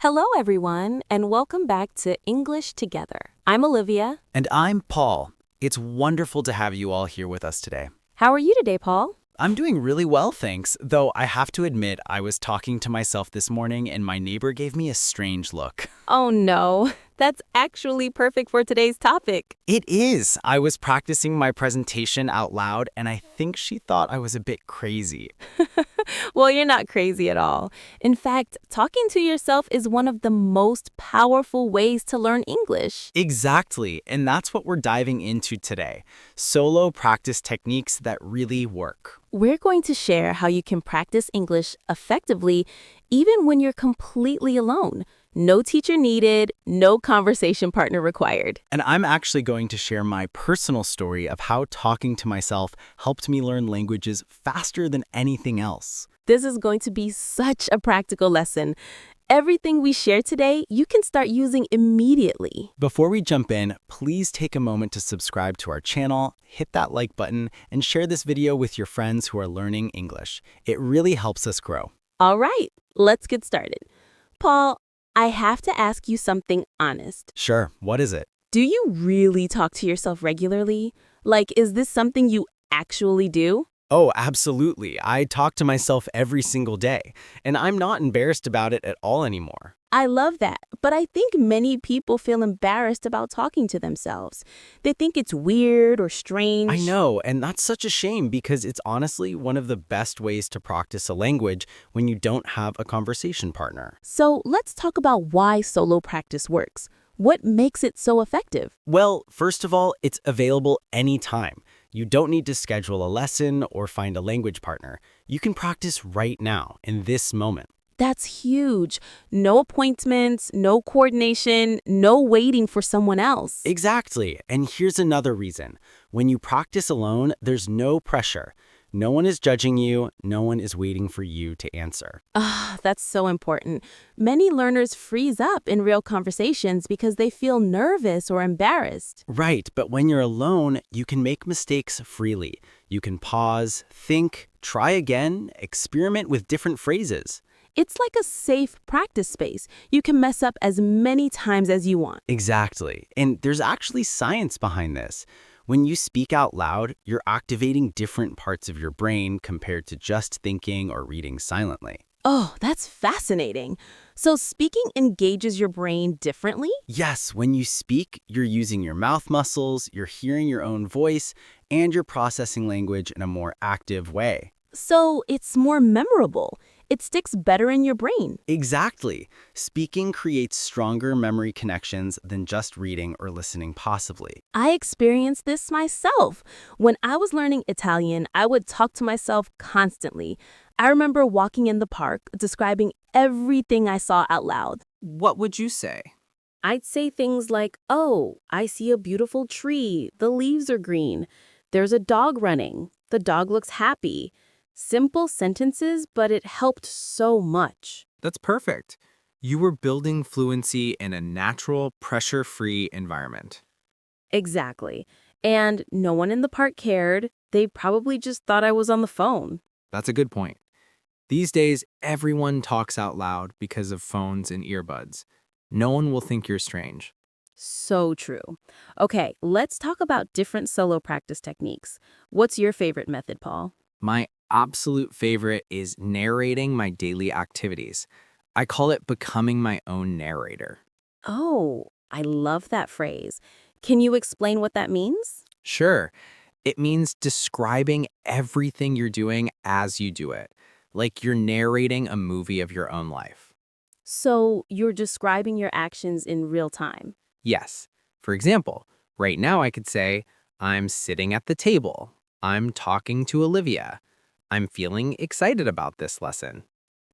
Hello, everyone, and welcome back to English Together. I'm Olivia. And I'm Paul. It's wonderful to have you all here with us today. How are you today, Paul? I'm doing really well, thanks, though I have to admit I was talking to myself this morning and my neighbor gave me a strange look. Oh no, that's actually perfect for today's topic. It is. I was practicing my presentation out loud and I think she thought I was a bit crazy. Well, you're not crazy at all. In fact, talking to yourself is one of the most powerful ways to learn English. Exactly, and that's what we're diving into today. Solo practice techniques that really work. We're going to share how you can practice English effectively even when you're completely alone. No teacher needed, no conversation partner required. And I'm actually going to share my personal story of how talking to myself helped me learn languages faster than anything else. This is going to be such a practical lesson. Everything we share today, you can start using immediately. Before we jump in, please take a moment to subscribe to our channel, hit that like button, and share this video with your friends who are learning English. It really helps us grow. All right, let's get started. Paul, I have to ask you something honest. Sure, what is it? Do you really talk to yourself regularly? Like, is this something you actually do? Oh, absolutely. I talk to myself every single day, and I'm not embarrassed about it at all anymore. I love that, but I think many people feel embarrassed about talking to themselves. They think it's weird or strange. I know, and that's such a shame because it's honestly one of the best ways to practice a language when you don't have a conversation partner. So let's talk about why solo practice works. What makes it so effective? Well, first of all, it's available anytime. You don't need to schedule a lesson or find a language partner. You can practice right now, in this moment. That's huge. No appointments, no coordination, no waiting for someone else. Exactly. And here's another reason. When you practice alone, there's no pressure. No one is judging you. No one is waiting for you to answer. That's so important. Many learners freeze up in real conversations because they feel nervous or embarrassed. Right, but when you're alone, you can make mistakes freely. You can pause, think, try again, experiment with different phrases. It's like a safe practice space. You can mess up as many times as you want. Exactly. And there's actually science behind this. When you speak out loud, you're activating different parts of your brain compared to just thinking or reading silently. Oh, that's fascinating. So speaking engages your brain differently? Yes, when you speak, you're using your mouth muscles, you're hearing your own voice, and you're processing language in a more active way. So it's more memorable. It sticks better in your brain. Exactly. Speaking creates stronger memory connections than just reading or listening passively. I experienced this myself. When I was learning Italian, I would talk to myself constantly. I remember walking in the park, describing everything I saw out loud. What would you say? I'd say things like, "Oh, I see a beautiful tree. The leaves are green. There's a dog running. The dog looks happy." Simple sentences, but it helped so much. That's perfect. You were building fluency in a natural, pressure-free environment. Exactly. And no one in the park cared. They probably just thought I was on the phone. That's a good point. These days, everyone talks out loud because of phones and earbuds. No one will think you're strange. So true. Okay, let's talk about different solo practice techniques. What's your favorite method, Paul? My absolute favorite is narrating my daily activities. I call it becoming my own narrator. Oh, I love that phrase. Can you explain what that means? Sure, it means describing everything you're doing as you do it, like you're narrating a movie of your own life. So you're describing your actions in real time. Yes. For example, right now I could say, I'm sitting at the table. I'm talking to Olivia. I'm feeling excited about this lesson.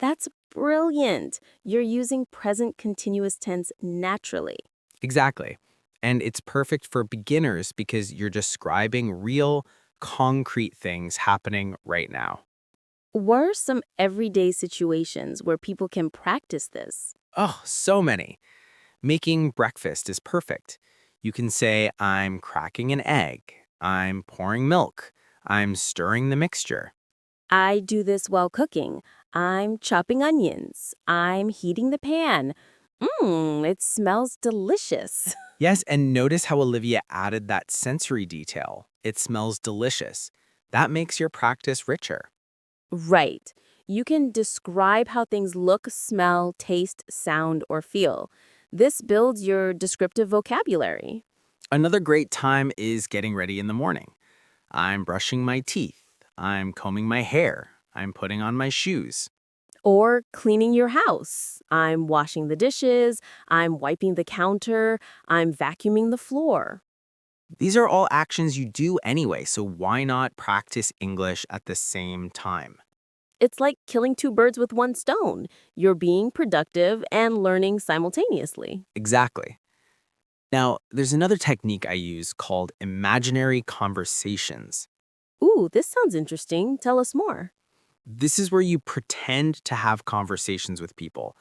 That's brilliant. You're using present continuous tense naturally. Exactly. And it's perfect for beginners because you're describing real, concrete things happening right now. What are some everyday situations where people can practice this? Oh, so many. Making breakfast is perfect. You can say, I'm cracking an egg. I'm pouring milk. I'm stirring the mixture. I do this while cooking. I'm chopping onions. I'm heating the pan. It smells delicious. Yes, and notice how Olivia added that sensory detail. It smells delicious. That makes your practice richer. Right. You can describe how things look, smell, taste, sound, or feel. This builds your descriptive vocabulary. Another great time is getting ready in the morning. I'm brushing my teeth. I'm combing my hair. I'm putting on my shoes. Or cleaning your house. I'm washing the dishes. I'm wiping the counter. I'm vacuuming the floor. These are all actions you do anyway, so why not practice English at the same time? It's like killing two birds with one stone. You're being productive and learning simultaneously. Exactly. Now, there's another technique I use called imaginary conversations. Ooh, this sounds interesting. Tell us more. This is where you pretend to have conversations with people.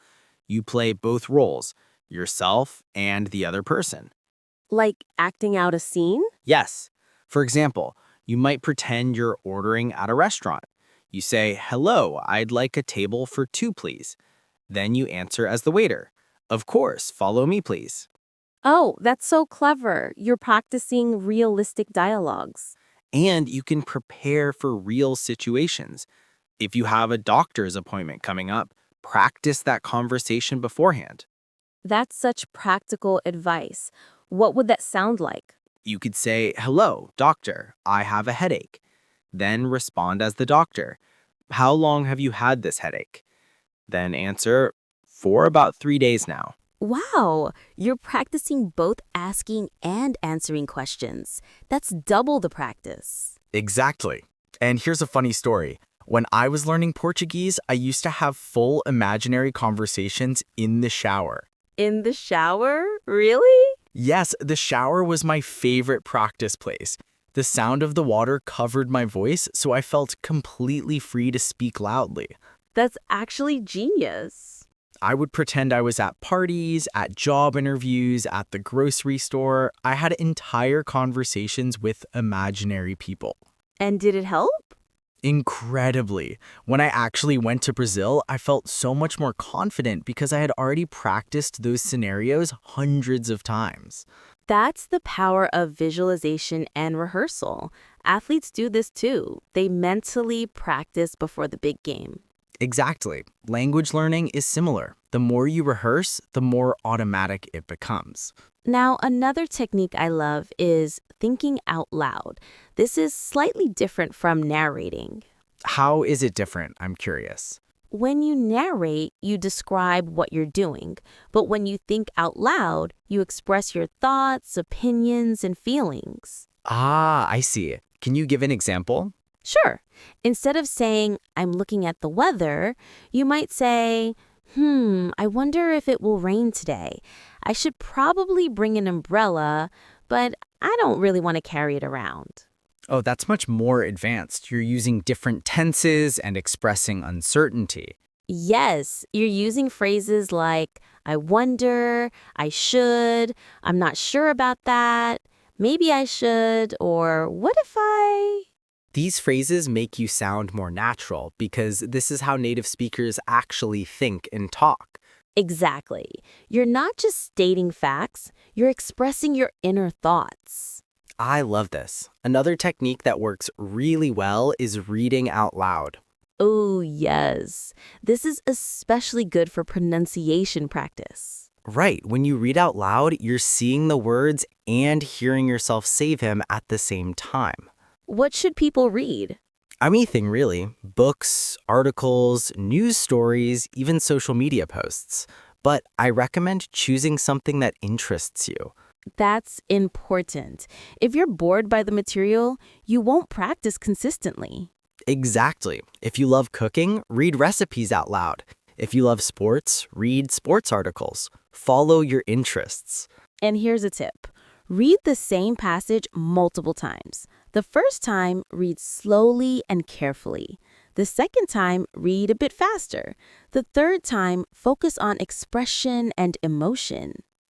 You play both roles, yourself and the other person. Like acting out a scene? Yes. For example, you might pretend you're ordering at a restaurant. You say, "Hello, I'd like a table for two, please." Then you answer as the waiter. "Of course, follow me, please." Oh, that's so clever. You're practicing realistic dialogues. And you can prepare for real situations. If you have a doctor's appointment coming up, practice that conversation beforehand. That's such practical advice. What would that sound like? You could say, "Hello, doctor, I have a headache." Then respond as the doctor. "How long have you had this headache?" Then answer, "For about 3 days now." Wow, you're practicing both asking and answering questions. That's double the practice. Exactly. And here's a funny story. When I was learning Portuguese, I used to have full imaginary conversations in the shower. In the shower? Really? Yes, the shower was my favorite practice place. The sound of the water covered my voice, so I felt completely free to speak loudly. That's actually genius. I would pretend I was at parties, at job interviews, at the grocery store. I had entire conversations with imaginary people. And did it help? Incredibly. When I actually went to Brazil, I felt so much more confident because I had already practiced those scenarios hundreds of times. That's the power of visualization and rehearsal. Athletes do this too. They mentally practice before the big game. Exactly. Language learning is similar. The more you rehearse, the more automatic it becomes. Now, another technique I love is thinking out loud. This is slightly different from narrating. How is it different? I'm curious. When you narrate, you describe what you're doing. But when you think out loud, you express your thoughts, opinions, and feelings. Ah, I see. Can you give an example? Sure. Instead of saying, I'm looking at the weather, you might say, I wonder if it will rain today. I should probably bring an umbrella, but I don't really want to carry it around. Oh, that's much more advanced. You're using different tenses and expressing uncertainty. Yes, you're using phrases like, I wonder, I should, I'm not sure about that, maybe I should, or what if I... These phrases make you sound more natural because this is how native speakers actually think and talk. Exactly. You're not just stating facts, you're expressing your inner thoughts. I love this. Another technique that works really well is reading out loud. Oh, yes. This is especially good for pronunciation practice. Right, when you read out loud, you're seeing the words and hearing yourself say them at the same time. What should people read? Anything really. Books, articles, news stories, even social media posts. But I recommend choosing something that interests you. That's important. If you're bored by the material, you won't practice consistently. Exactly. If you love cooking, read recipes out loud. If you love sports, read sports articles. Follow your interests. And here's a tip. Read the same passage multiple times. The first time, read slowly and carefully. The second time, read a bit faster. The third time, focus on expression and emotion.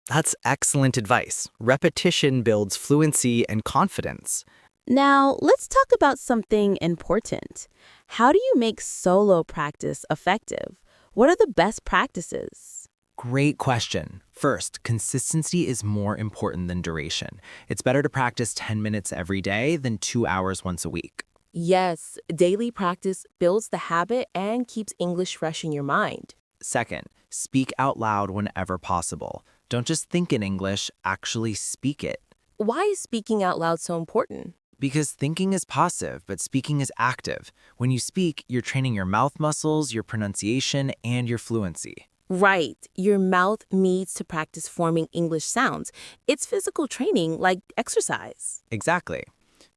That's excellent advice. Repetition builds fluency and confidence. Now, let's talk about something important. How do you make solo practice effective? What are the best practices? Great question. First, consistency is more important than duration. It's better to practice 10 minutes every day than 2 hours once a week. Yes, daily practice builds the habit and keeps English fresh in your mind. Second, speak out loud whenever possible. Don't just think in English, actually speak it. Why is speaking out loud so important? Because thinking is passive, but speaking is active. When you speak, you're training your mouth muscles, your pronunciation, and your fluency. Right, your mouth needs to practice forming English sounds. It's physical training, like exercise. Exactly.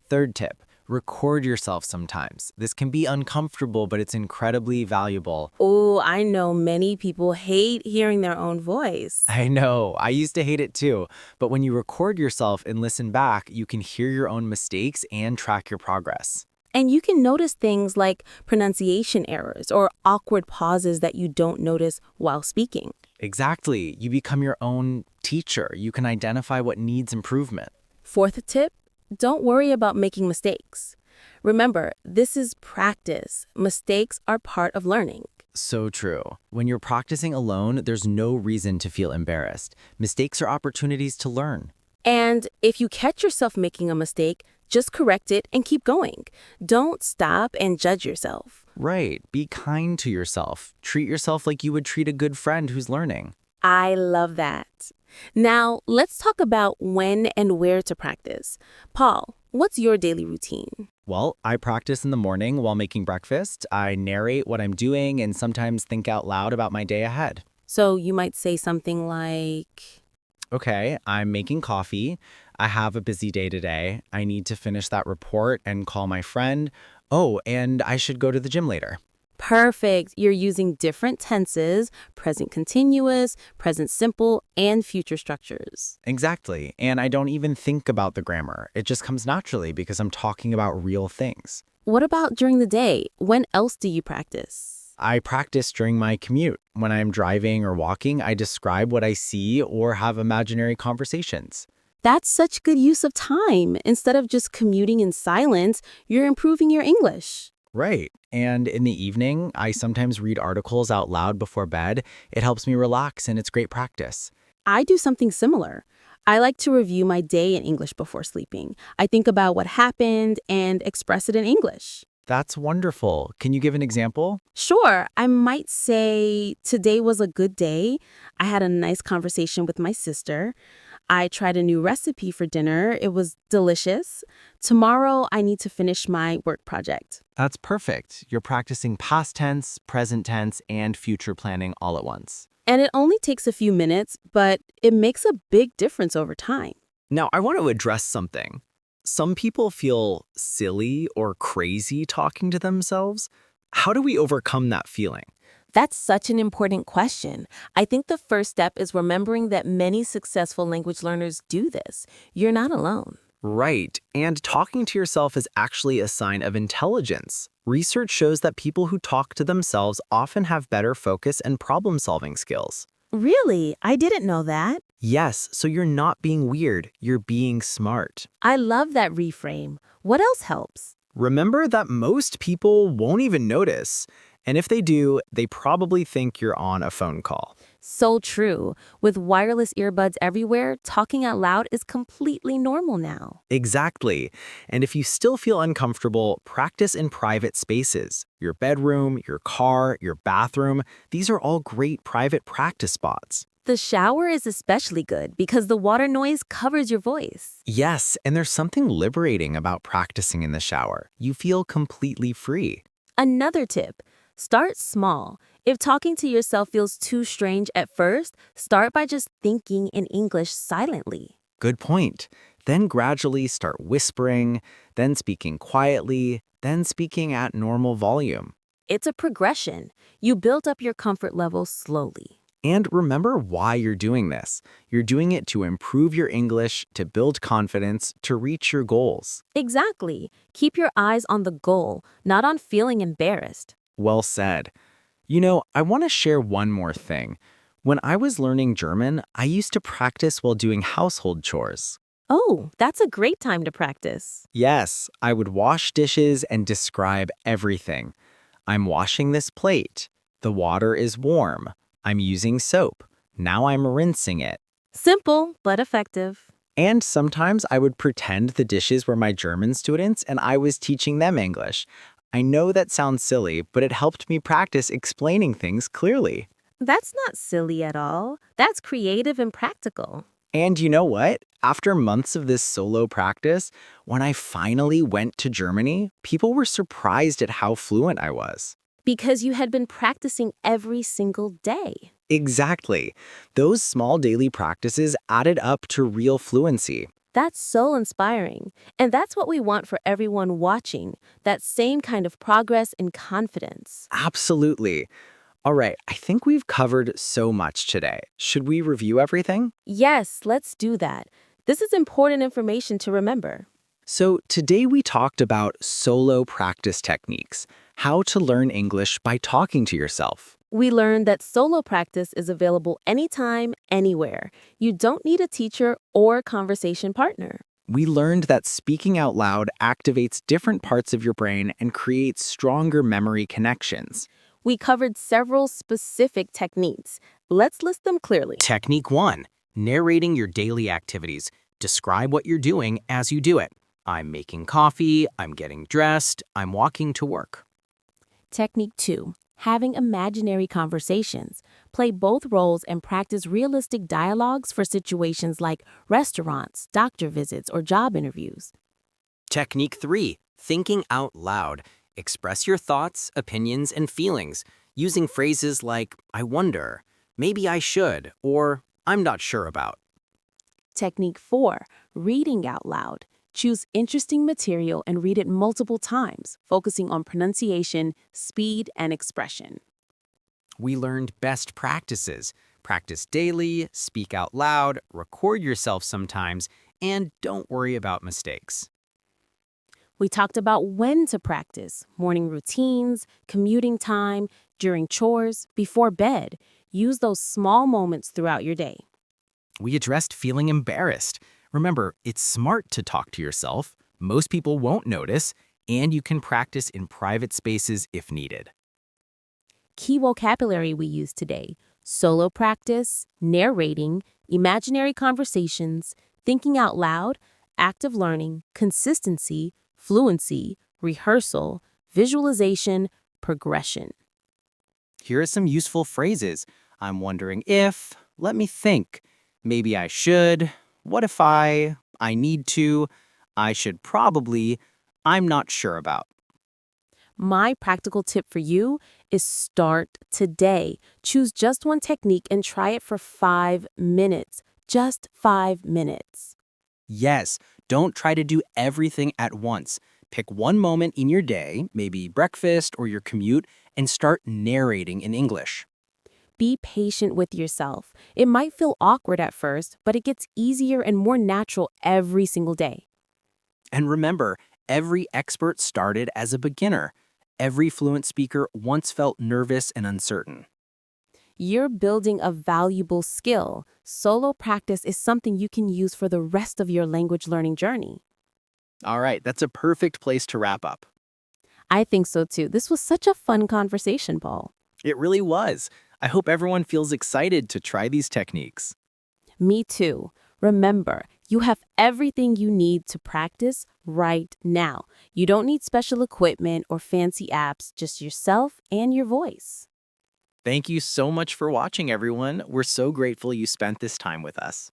Third tip, record yourself sometimes. This can be uncomfortable, but it's incredibly valuable. Oh, I know many people hate hearing their own voice. I know, I used to hate it too. But when you record yourself and listen back, you can hear your own mistakes and track your progress. And you can notice things like pronunciation errors or awkward pauses that you don't notice while speaking. Exactly. You become your own teacher. You can identify what needs improvement. Fourth tip, don't worry about making mistakes. Remember, this is practice. Mistakes are part of learning. So true. When you're practicing alone, there's no reason to feel embarrassed. Mistakes are opportunities to learn. And if you catch yourself making a mistake, just correct it and keep going. Don't stop and judge yourself. Right. Be kind to yourself. Treat yourself like you would treat a good friend who's learning. I love that. Now, let's talk about when and where to practice. Paul, what's your daily routine? Well, I practice in the morning while making breakfast. I narrate what I'm doing and sometimes think out loud about my day ahead. So you might say something like, Okay, I'm making coffee. I have a busy day today. I need to finish that report and call my friend. Oh, and I should go to the gym later. perfect. You're using different tenses, present continuous, present simple, and future structures. Exactly. And I don't even think about the grammar. It just comes naturally because I'm talking about real things. What about during the day? When else do you practice? I practice during my commute. When I'm driving or walking, I describe what I see or have imaginary conversations. That's such good use of time. Instead of just commuting in silence, you're improving your English. Right. And in the evening, I sometimes read articles out loud before bed. It helps me relax and it's great practice. I do something similar. I like to review my day in English before sleeping. I think about what happened and express it in English. That's wonderful. Can you give an example? Sure, I might say today was a good day. I had a nice conversation with my sister. I tried a new recipe for dinner. It was delicious. Tomorrow, I need to finish my work project. That's perfect. You're practicing past tense, present tense, and future planning all at once. And it only takes a few minutes, but it makes a big difference over time. Now, I want to address something. Some people feel silly or crazy talking to themselves. How do we overcome that feeling? That's such an important question. I think the first step is remembering that many successful language learners do this. You're not alone. Right. And talking to yourself is actually a sign of intelligence. Research shows that people who talk to themselves often have better focus and problem-solving skills. Really? I didn't know that. Yes, so you're not being weird, you're being smart. I love that reframe. What else helps? Remember that most people won't even notice. And if they do, they probably think you're on a phone call. So true. With wireless earbuds everywhere, talking out loud is completely normal now. Exactly. And if you still feel uncomfortable, practice in private spaces. Your bedroom, your car, your bathroom, these are all great private practice spots. The shower is especially good because the water noise covers your voice. Yes, and there's something liberating about practicing in the shower. You feel completely free. Another tip, start small. If talking to yourself feels too strange at first, start by just thinking in English silently. Good point. Then gradually start whispering, then speaking quietly, then speaking at normal volume. It's a progression. You build up your comfort level slowly. And remember why you're doing this. You're doing it to improve your English, to build confidence, to reach your goals. Exactly. Keep your eyes on the goal, not on feeling embarrassed. Well said. You know, I want to share one more thing. When I was learning German, I used to practice while doing household chores. Oh, that's a great time to practice. Yes, I would wash dishes and describe everything. I'm washing this plate. The water is warm. I'm using soap. Now I'm rinsing it. Simple, but effective. And sometimes I would pretend the dishes were my German students and I was teaching them English. I know that sounds silly, but it helped me practice explaining things clearly. That's not silly at all. That's creative and practical. And you know what? After months of this solo practice, when I finally went to Germany, people were surprised at how fluent I was. Because you had been practicing every single day. Exactly. Those small daily practices added up to real fluency. That's so inspiring. And that's what we want for everyone watching, that same kind of progress and confidence. Absolutely. All right, I think we've covered so much today. Should we review everything? Yes, let's do that. This is important information to remember. So today we talked about solo practice techniques, how to learn English by talking to yourself. We learned that solo practice is available anytime, anywhere. You don't need a teacher or conversation partner. We learned that speaking out loud activates different parts of your brain and creates stronger memory connections. We covered several specific techniques. Let's list them clearly. Technique 1. Narrating your daily activities. Describe what you're doing as you do it. I'm making coffee, I'm getting dressed, I'm walking to work. Technique 2. Having imaginary conversations. Play both roles and practice realistic dialogues for situations like restaurants, doctor visits, or job interviews. Technique 3. Thinking out loud. Express your thoughts, opinions, and feelings using phrases like, I wonder, maybe I should, or I'm not sure about. Technique 4. Reading out loud. Choose interesting material and read it multiple times, focusing on pronunciation, speed, and expression. We learned best practices. Practice daily, speak out loud, record yourself sometimes, and don't worry about mistakes. We talked about when to practice, morning routines, commuting time, during chores, before bed. Use those small moments throughout your day. We addressed feeling embarrassed. Remember, it's smart to talk to yourself. Most people won't notice, and you can practice in private spaces if needed. Key vocabulary we used today: solo practice, narrating, imaginary conversations, thinking out loud, active learning, consistency, fluency, rehearsal, visualization, progression. Here are some useful phrases. I'm wondering if, let me think, maybe I should, what if I need to, I should probably, I'm not sure about. My practical tip for you is start today. Choose just one technique and try it for 5 minutes. Just 5 minutes. Yes, don't try to do everything at once. Pick one moment in your day, maybe breakfast or your commute, and start narrating in English. Be patient with yourself. It might feel awkward at first, but it gets easier and more natural every single day. And remember, every expert started as a beginner. Every fluent speaker once felt nervous and uncertain. You're building a valuable skill. Solo practice is something you can use for the rest of your language learning journey. All right, that's a perfect place to wrap up. I think so too. This was such a fun conversation, Paul. It really was. I hope everyone feels excited to try these techniques. Me too. Remember, you have everything you need to practice right now. You don't need special equipment or fancy apps, just yourself and your voice. Thank you so much for watching, everyone. We're so grateful you spent this time with us.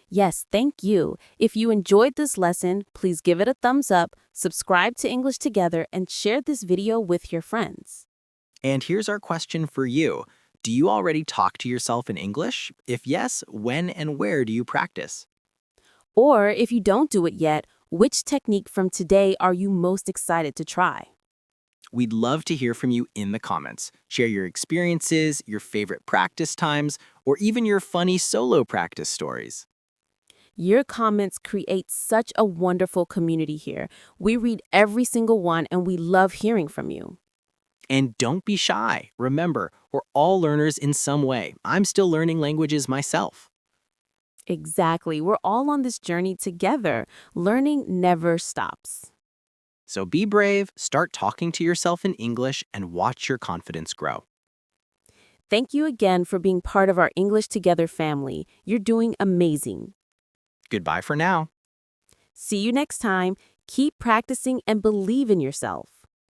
Yes, thank you. If you enjoyed this lesson, please give it a thumbs up, subscribe to English Together, and share this video with your friends. And here's our question for you. Do you already talk to yourself in English? If yes, when and where do you practice? Or if you don't do it yet, which technique from today are you most excited to try? We'd love to hear from you in the comments. Share your experiences, your favorite practice times, or even your funny solo practice stories. Your comments create such a wonderful community here. We read every single one and we love hearing from you. And don't be shy. Remember, we're all learners in some way. I'm still learning languages myself. Exactly. We're all on this journey together. Learning never stops. So be brave, start talking to yourself in English, and watch your confidence grow. Thank you again for being part of our English Together family. You're doing amazing. Goodbye for now. See you next time. Keep practicing and believe in yourself.